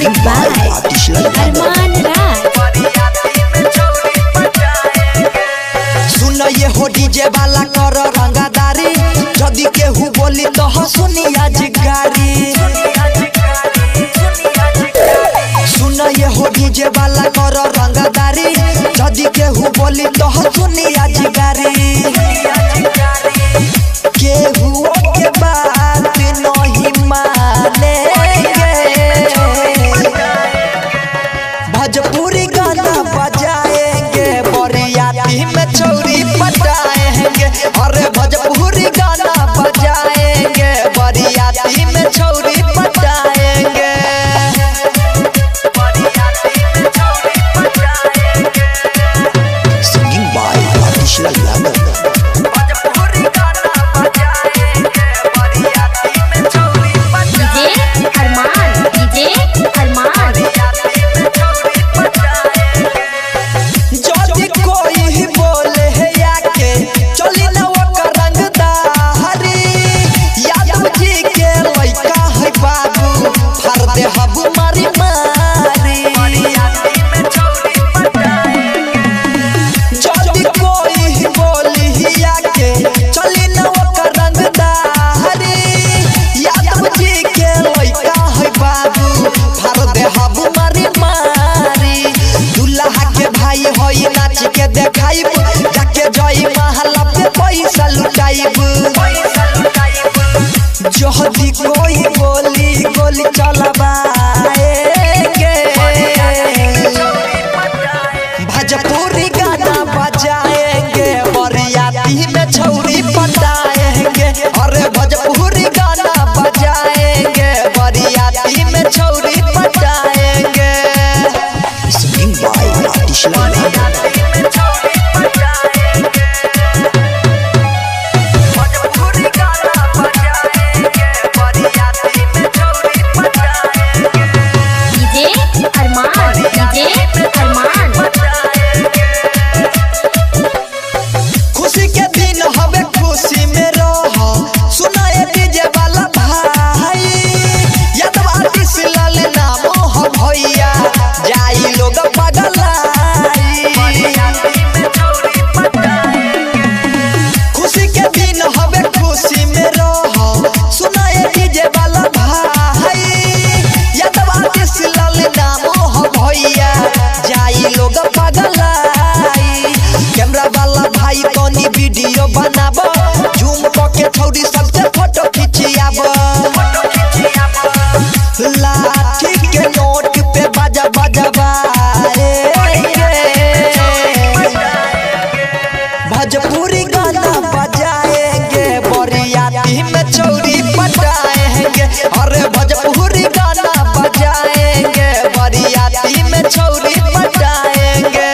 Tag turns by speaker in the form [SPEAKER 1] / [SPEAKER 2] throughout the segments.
[SPEAKER 1] Music by अरमान राज।
[SPEAKER 2] सुन ये हो डीजे वाला कर रंगादारी, जदी केहू बोली तो सुनी आज गारी। सुन ये हो डीजे वाला कर रंगादारी, जदी केहू बोली तो सुनी आज गारी। केहू के बात नहीं मानेंगे, भोजपुरी गाना बजाएंगे, बरियाती में चौरी पटाएंगे। अरे भोजपुरी गाना बजाएंगे, बरियाती में चौरी पटाएंगे। Singing by Atisha Yaman। नाच के देखाइब, जाके जई महला पे पैसा लुटाइब। जदी कोई बोली गोली चलवाएंगे, भोजपुरी गाना बजाएंगे, बरियाती में छौरी पटाएंगे। अरे भोजपुरी गाना बजाएंगे, बरियाती में छौरी पटाएंगे। Singing by Atisha Yaman। खुशी के दिन हवे खुशी में रह, सुनाए डीजे वाला भाई, यादव आतिश लाल नाम हो भैया, जाई लोग पगलाई। खुशी के दिन हवे खुशी में रह, सुनाए डीजे वाला भाई, यादव आतिश लाल नाम हो भैया, जाई लोग पगलाई। कैमरा वाला भाई तनी वीडियो बनाब, जूम के छौरी सबसे फोटो खिंचियाब। लाठी के नोट पे बाजा बजवाएंगे, भोजपुरी गाना बजाएंगे, बरियाती में चौरी पटाएंगे। अरे भोजपुरी गाना बजाएंगे, बरियाती में चौरी पटाएंगे।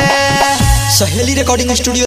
[SPEAKER 2] सहेली रिकॉर्डिंग स्टूडियो।